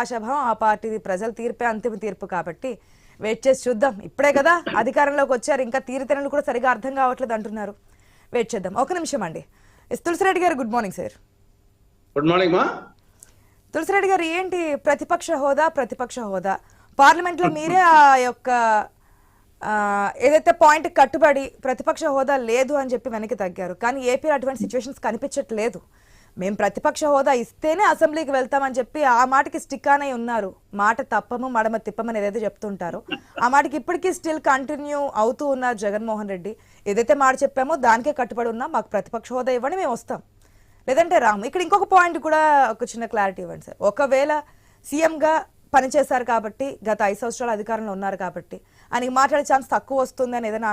ఆశాభావం ఆ పార్టీది. ప్రజల తీర్పే అంతిమ తీర్పు కాబట్టి వెయిట్ చేసి చూద్దాం. ఇప్పుడే కదా అధికారంలోకి వచ్చారు, ఇంకా తీరుతెన్నులు కూడా సరిగా అర్థం కావట్లేదు అంటున్నారు. వెయిట్ చేద్దాం. ఒక నిమిషం అండి. తులసిరెడ్డి గారు, good morning sir. Good morning మా. తులసిరెడ్డి గారు, ఏంటి ప్రతిపక్ష హోదా పార్లమెంట్ లో మీరే ఆ యొక్క ఏదైతే పాయింట్ కట్టుబడి ప్రతిపక్ష హోదా లేదు అని చెప్పి వెనక్కి తగ్గారు. కానీ ఏపీలో అటువంటి సిచ్యువేషన్స్ కనిపించట్లేదు. మేము ప్రతిపక్ష హోదా ఇస్తేనే అసెంబ్లీకి వెళ్తామని చెప్పి ఆ మాటకి స్టిక్ ఆనై ఉన్నారు. మాట తప్పము మడమ తిప్పమని ఏదైతే చెప్తుంటారో ఆ మాటకి ఇప్పటికీ స్టిల్ కంటిన్యూ అవుతూ ఉన్నారు జగన్మోహన్ రెడ్డి. ఏదైతే మాట చెప్పామో దానికే కట్టుబడి ఉన్నాం. మాకు ప్రతిపక్ష హోదా ఇవ్వండి, మేము వస్తాం, లేదంటే రాము. ఇక్కడ ఇంకొక పాయింట్ కూడా ఒక చిన్న క్లారిటీ ఇవ్వండి సార్. ఒకవేళ సీఎంగా పనిచేశారు కాబట్టి, గత 5 సంవత్సరాలు అధికారంలో ఉన్నారు కాబట్టి ఆయనకి మాట్లాడే ఛాన్స్ తక్కువ వస్తుంది అని ఏదైనా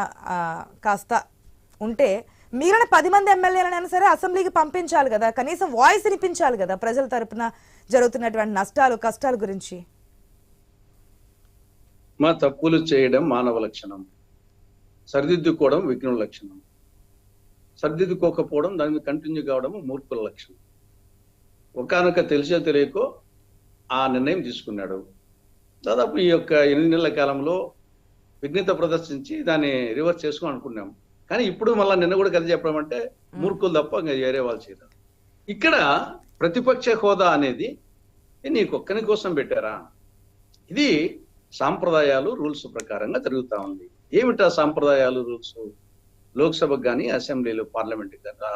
కాస్త ఉంటే, మిగిలిన 10 మంది ఎమ్మెల్యేలనైనా సరే అసెంబ్లీకి పంపించాలి కదా, కనీసం వాయిస్ వినిపించాలి కదా ప్రజల తరపున జరుగుతున్నటువంటి నష్టాలు కష్టాల గురించి. మా తప్పులు చేయడం మానవ లక్షణం, సరిదిద్దుకోవడం విఘ్నుల లక్షణం, సరిదిద్దుకోకపోవడం దాని మీద కంటిన్యూ కావడం మూర్ఖుల లక్షణం. ఒకనొక తెలిసో తెలియకో ఆ నిర్ణయం తీసుకున్నాడు. దాదాపు ఈ యొక్క 8 నెలల కాలంలో విఘ్నత ప్రదర్శించి దాన్ని రివర్స్ చేసుకుని అనుకున్నాం. కానీ ఇప్పుడు మళ్ళీ నిన్న కూడా కలిసి చెప్పడం అంటే మూర్ఖులు తప్ప ఇంకా వేరే వాళ్ళు చేయరు. ఇక్కడ ప్రతిపక్ష హోదా అనేది నీకొక్కని కోసం పెట్టారా? ఇది సాంప్రదాయాలు రూల్స్ ప్రకారంగా జరుగుతూ ఉంది. ఏమిటా సాంప్రదాయాలు రూల్స్? లోక్సభకు కానీ అసెంబ్లీలో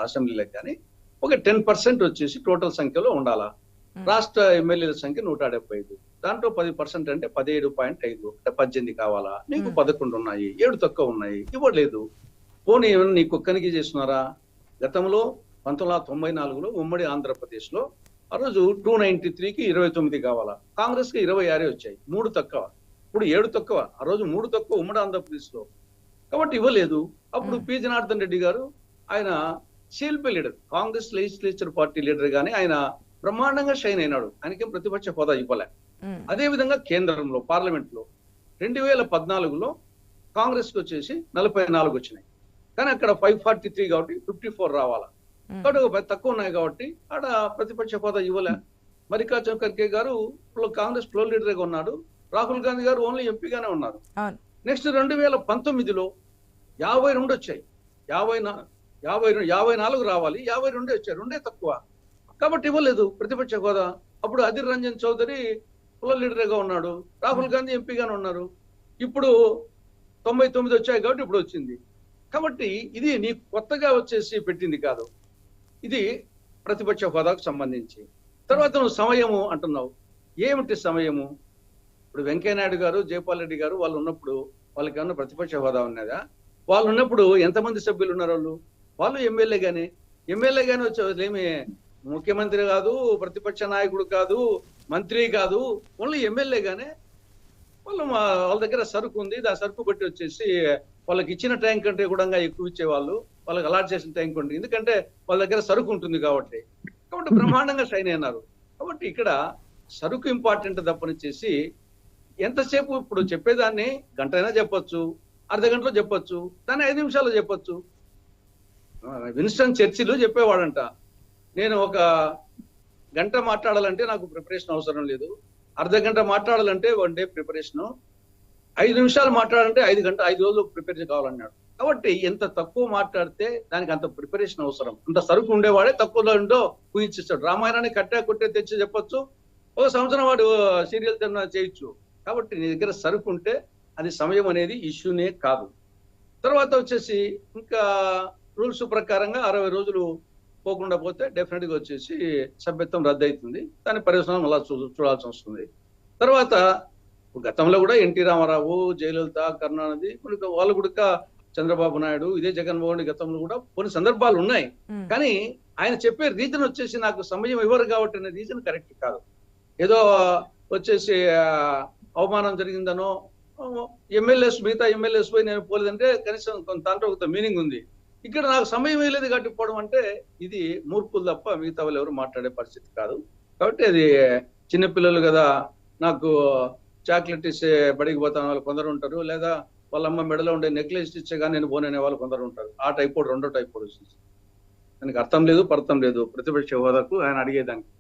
అసెంబ్లీలకు కానీ ఒక 10% వచ్చేసి టోటల్ సంఖ్యలో ఉండాలా. రాష్ట్ర ఎమ్మెల్యేల సంఖ్య 175, దాంట్లో 10% అంటే 17.5, అంటే 18 కావాలా. నీకు 11 ఉన్నాయి, 7 తక్కువ ఉన్నాయి, ఇవ్వలేదు. పోనీ ఏమైనా నీకు ఒక్కనికి చేస్తున్నారా? గతంలో 1994లో ఉమ్మడి ఆంధ్రప్రదేశ్ లో ఆ రోజు 293కి 29 కావాలా. కాంగ్రెస్ కి 26 వచ్చాయి, 3 తక్కువ. ఇప్పుడు 7 తక్కువ, ఆ రోజు 3 తక్కువ ఉమ్మడి ఆంధ్రప్రదేశ్ లో, కాబట్టి ఇవ్వలేదు. అప్పుడు పి జనార్దన్ రెడ్డి గారు, ఆయన CLP leader, Congress legislature party leader గానీ ఆయన బ్రహ్మాండంగా షైన్ అయినాడు. ఆయనకేం ప్రతిపక్ష హోదా ఇవ్వలే. అదే విధంగా కేంద్రంలో పార్లమెంట్ లో 2014లో కాంగ్రెస్ కి వచ్చేసి 44 వచ్చినాయి, కానీ అక్కడ 543 కాబట్టి 54 రావాలా. కాబట్టి తక్కువ ఉన్నాయి కాబట్టి ఆడ ప్రతిపక్ష హోదా ఇవ్వలే. మల్లికార్జున ఖర్గే గారు కాంగ్రెస్ ఫ్లోర్ లీడర్ గా ఉన్నాడు, రాహుల్ గాంధీ గారు ఓన్లీ ఎంపీగానే ఉన్నారు. నెక్స్ట్ 2019లో 52 వచ్చాయి, 54 రావాలి, 52 వచ్చాయి, 2 తక్కువ, కాబట్టి ఇవ్వలేదు ప్రతిపక్ష హోదా. అప్పుడు అధీర్ రంజన్ చౌదరి ఫ్లోర్ లీడర్ గా ఉన్నాడు, రాహుల్ గాంధీ ఎంపీగానే ఉన్నారు. ఇప్పుడు 99 వచ్చాయి కాబట్టి ఇప్పుడు వచ్చింది. కాబట్టి ఇది నీ కొత్తగా వచ్చేసి పెట్టింది కాదు, ఇది ప్రతిపక్ష హోదాకు సంబంధించి. తర్వాత నువ్వు సమయము అంటున్నావు. ఏమిటి సమయము? ఇప్పుడు వెంకయ్యనాయుడు గారు, జయపాల్ రెడ్డి గారు వాళ్ళు ఉన్నప్పుడు వాళ్ళకి ఏమన్నా ప్రతిపక్ష హోదా ఉన్నదా? వాళ్ళు ఉన్నప్పుడు ఎంతమంది సభ్యులు ఉన్నారు? వాళ్ళు ఎమ్మెల్యే గాని వచ్చే ఏమి ముఖ్యమంత్రి కాదు, ప్రతిపక్ష నాయకుడు కాదు, మంత్రి కాదు, ఓన్లీ ఎమ్మెల్యే గానే. వాళ్ళ దగ్గర సరుకు ఉంది, ఆ సరుకు బట్టి వచ్చేసి వాళ్ళకి ఇచ్చిన ట్యాంక్ కంటే కూడా ఎక్కువ ఇచ్చేవాళ్ళు, వాళ్ళకి అలాట్ చేసిన ట్యాంక్ ఉంటుంది, ఎందుకంటే వాళ్ళ దగ్గర సరుకు ఉంటుంది కాబట్టి బ్రహ్మాండంగా షైన్ అయినారు. కాబట్టి ఇక్కడ సరుకు ఇంపార్టెంట్ తప్పనిచ్చేసి ఎంతసేపు ఇప్పుడు చెప్పేదాన్ని గంట అయినా చెప్పొచ్చు, అర్ధ గంటలో చెప్పొచ్చు, దాన్ని 5 నిమిషాల్లో చెప్పొచ్చు. విన్స్టన్ చర్చిల్ చెప్పేవాడంట, నేను ఒక గంట మాట్లాడాలంటే నాకు ప్రిపరేషన్ అవసరం లేదు, అర్ధ గంట మాట్లాడాలంటే 1 డే ప్రిపరేషన్, 5 నిమిషాలు మాట్లాడాలంటే 5 రోజులు ప్రిపేర్ కావాలన్నాడు. కాబట్టి ఎంత తక్కువ మాట్లాడితే దానికి అంత ప్రిపరేషన్ అవసరం. అంత సరుకు ఉండేవాడే తక్కువలో ఉండో ఊహించేస్తాడు. రామాయణాన్ని కొట్టే తెచ్చి చెప్పొచ్చు, ఒక సంవత్సరం వాడు సీరియల్ చేయొచ్చు. కాబట్టి నీ దగ్గర సరుకు ఉంటే అది సమయం అనేది ఇష్యూనే కాదు. తర్వాత వచ్చేసి ఇంకా రూల్స్ ప్రకారంగా 60 రోజులు పోకుండా పోతే డెఫినెట్ గా వచ్చేసి సభ్యత్వం రద్దు అవుతుంది, దాని పర్యవసానం అలా చూడాల్సి వస్తుంది. తర్వాత గతంలో కూడా ఎన్టీ రామారావు, జయలలిత, కరుణానిధి, వాళ్ళు కూడా చంద్రబాబు నాయుడు, ఇదే జగన్మోహన్ రెడ్డి గతంలో కూడా కొన్ని సందర్భాలు ఉన్నాయి. కానీ ఆయన చెప్పే రీజన్ వచ్చేసి నాకు సమయం ఇవ్వరు కాబట్టి అనే రీజన్ కరెక్ట్ కాదు. ఏదో వచ్చేసి అవమానం జరిగిందనో మిగతా ఎమ్మెల్యేస్ పోయి నేను పోలేదంటే కనీసం కొంత దాంట్లో ఒక మీనింగ్ ఉంది. ఇక్కడ నాకు సమయం వేయలేదు కాబట్టి పోవడం అంటే ఇది మూర్ఖులు తప్ప మిగతా వాళ్ళు ఎవరు మాట్లాడే పరిస్థితి కాదు. కాబట్టి అది చిన్నపిల్లలు కదా, నాకు చాక్లెట్ ఇస్తే బడికి పోతాను వాళ్ళు కొందరు ఉంటారు, లేదా వాళ్ళమ్మ మెడలో ఉండే నెక్లెస్ ఇచ్చేగా నేను పోననే వాళ్ళు కొందరు ఉంటారు. ఆ టైపోడు, 2వ టైపోడు దానికి అర్థం లేదు, పర్థం లేదు ప్రతిపక్ష హోదాకు ఆయన అడిగేదానికి.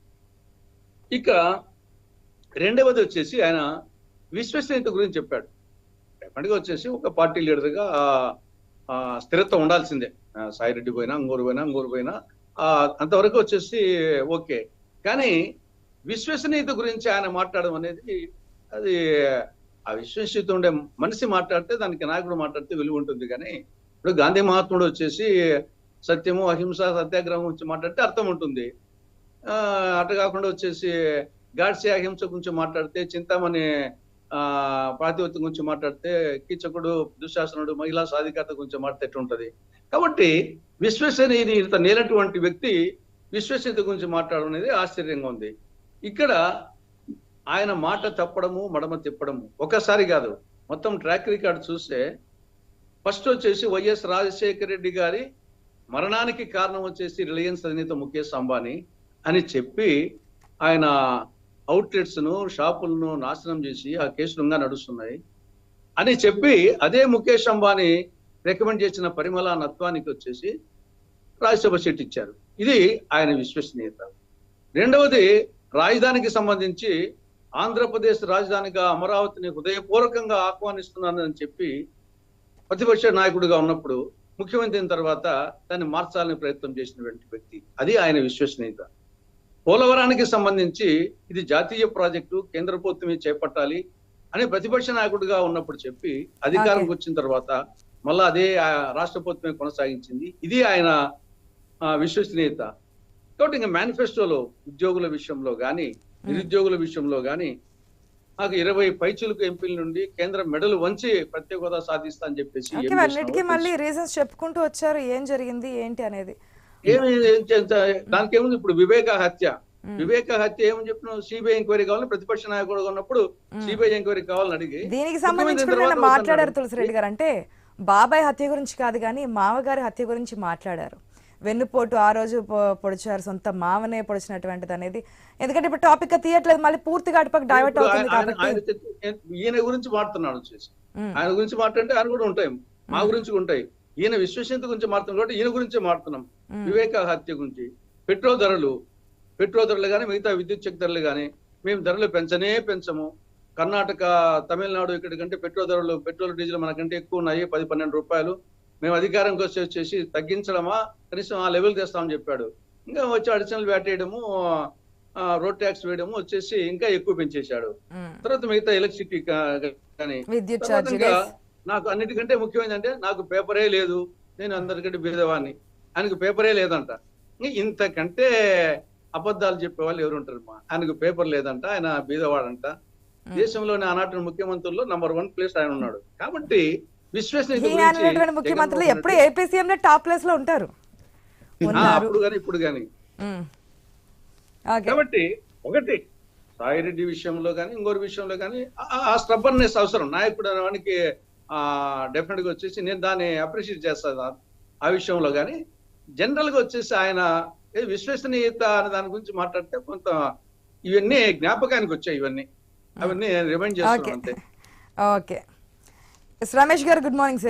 ఇక రెండవది వచ్చేసి ఆయన విశ్వసనీయత గురించి చెప్పాడు. డెఫినెట్గా వచ్చేసి ఒక పార్టీ లీడర్గా స్థిరత్వం ఉండాల్సిందే. సాయిరెడ్డి పోయినా ఇంకోరు పోయినా అంతవరకు వచ్చేసి ఓకే. కానీ విశ్వసనీయత గురించి ఆయన మాట్లాడడం అనేది అది ఆ విశ్వసనీయత ఉండే మనిషి మాట్లాడితే దానికి నాయకుడు మాట్లాడితే విలువ ఉంటుంది. కానీ ఇప్పుడు గాంధీ మహాత్ముడు వచ్చేసి సత్యము అహింస సత్యాగ్రహం గురించి మాట్లాడితే అర్థం ఉంటుంది. అటు కాకుండా వచ్చేసి గాడ్సే అహింస గురించి మాట్లాడితే, చింతామణి ప్రాతిపత్యం గురించి మాట్లాడితే, కీచకుడు దుశ్శాసనుడు మహిళా సాధికారత గురించి మాట్లాడితే ఎట్లుంటది. కాబట్టి విశ్వసనీయత నేనటువంటి వ్యక్తి విశ్వసనీయత గురించి మాట్లాడడం అనేది ఆశ్చర్యంగా ఉంది. ఇక్కడ ఆయన మాట తప్పడము మడమ తిప్పడము ఒకసారి కాదు, మొత్తం ట్రాక్ రికార్డ్ చూస్తే ఫస్ట్ వచ్చేసి వైఎస్ రాజశేఖర రెడ్డి గారి మరణానికి కారణం వచ్చేసి రిలయన్స్ అధినేత ముఖేష్ అంబానీ అని చెప్పి ఆయన అవుట్లెట్స్ ను షాపులను నాశనం చేసి ఆ కేసులు ఇంకా నడుస్తున్నాయి అని చెప్పి అదే ముఖేష్ అంబానీ రికమెండ్ చేసిన పరిమళ నత్వానికి వచ్చేసి రాజ్యసభ సీట్ ఇచ్చారు. ఇది ఆయన విశ్వసనీయత. రెండవది రాజధానికి సంబంధించి ఆంధ్రప్రదేశ్ రాజధానిగా అమరావతిని హృదయపూర్వకంగా ఆహ్వానిస్తున్నానని చెప్పి ప్రతిపక్ష నాయకుడిగా ఉన్నప్పుడు ముఖ్యమంత్రి అయిన తర్వాత దాన్ని మార్చాలని ప్రయత్నం చేసినటువంటి వ్యక్తి. అది ఆయన విశ్వసనీయత. పోలవరానికి సంబంధించి ఇది జాతీయ ప్రాజెక్టు, కేంద్ర ప్రభుత్వమే చేపట్టాలి అని ప్రతిపక్ష నాయకుడిగా ఉన్నప్పుడు చెప్పి అధికారంకి వచ్చిన తర్వాత మళ్ళా అదే రాష్ట్ర ప్రభుత్వమే కొనసాగించింది. ఇది ఆయన విశ్వసనీయత. కాబట్టి ఇంకా మేనిఫెస్టోలో ఉద్యోగుల విషయంలో కానీ నిరుద్యోగుల విషయంలో కానీ నాకు 20 పైచులకు ఎంపీల నుండి కేంద్ర మెడలు వంచి ప్రత్యేక హోదా సాధిస్తా అని చెప్పేసి అన్నిటికీ మళ్ళీ రీజన్స్ చెప్పుకుంటూ వచ్చారు ఏం జరిగింది ఏంటి అనేది. దానికి ఏముంది, ఇప్పుడు వివేక హత్య ఏమని చెప్పిన సిబిఐ ఎంక్వైరీ కావాలని ప్రతిపక్ష నాయకుడు ఉన్నప్పుడు సిబిఐ ఎంక్వైరీ కావాలని అడిగి దీనికి సంబంధించి మాట్లాడారు తులసిరెడ్డి గారు. అంటే బాబాయ్ హత్య గురించి కాదు కానీ మామగారి హత్య గురించి మాట్లాడారు. వెన్నుపోటు ఆ రోజు పొడిచారు, సొంత మామనే పొడిచినటువంటిది అనేది. ఎందుకంటే ఇప్పుడు టాపిక్ తీయట్లేదు, మళ్ళీ పూర్తిగా అటుపక్క డైవర్ట్ అవుతుంది కాబట్టి ఈయన గురించి మాట్లాడుతున్నాడు వచ్చేసి. ఆయన గురించి మాట్లాడితే ఆయన కూడా ఉంటాయి, మా గురించి ఉంటాయి. ఈయన విశ్వసనీయత గురించి మాట్లాడుతున్నాం కాబట్టి ఈయన గురించే మాట్లాడుతున్నాం. వివేక హత్య గురించి, పెట్రోల్ ధరలు కానీ మిగతా విద్యుత్ శక్తి ధరలు కానీ మేము ధరలు పెంచము. కర్ణాటక, తమిళనాడు ఇక్కడ కంటే పెట్రోల్ డీజిల్ మనకంటే ఎక్కువ ఉన్నాయి, 10-12 రూపాయలు. మేము అధికారంకి వచ్చేసి తగ్గించడమా కనీసం ఆ లెవెల్ తెస్తామని చెప్పాడు. ఇంకా వచ్చి అడిషనల్ వ్యాట్ వేయడము, రోడ్ ట్యాక్స్ వేయడము వచ్చేసి ఇంకా ఎక్కువ పెంచేశాడు. తర్వాత మిగతా ఎలక్ట్రిసిటీ కానీ నాకు అన్నిటికంటే ముఖ్యమైనదంటే నాకు పేపరే లేదు, నేను అందరికంటే బీదవాడిని, ఆయనకు పేపరే లేదంట. ఇంతకంటే అబద్ధాలు చెప్పేవాళ్ళు ఎవరుంటారు? ఆయనకు పేపర్ లేదంట, ఆయన బీదవాడంట. దేశంలోని ఆనాటి ముఖ్యమంత్రుల్లో నంబర్ 1 ప్లేస్ ఆయన ఉన్నాడు. కాబట్టి విశ్వసనీయత ముఖ్యమంత్రులు ఎప్పుడు ఏపీ సీఎం టాప్ ప్లేస్ లో ఉంటారు అప్పుడు కానీ ఇప్పుడు కానీ. కాబట్టి ఒకటి సాయిరెడ్డి విషయంలో కానీ ఇంకోరి విషయంలో కానీ ఆ స్టబ్బర్నెస్ అవసరం. నాయకుడు అనేవానికి డెఫినెట్ గా వచ్చేసి నేను దాన్ని అప్రిషియేట్ చేస్తాను ఆ విషయంలో. కానీ జనరల్ గా వచ్చేసి ఆయన విశ్వసనీయత అనే దాని గురించి మాట్లాడితే కొంత ఇవన్నీ జ్ఞాపకానికి వచ్చాయి, అవన్నీ రిమైండ్ చేస్తున్నాను అంతే. ఓకే రమేష్ గారు, గుడ్ మార్నింగ్ సార్.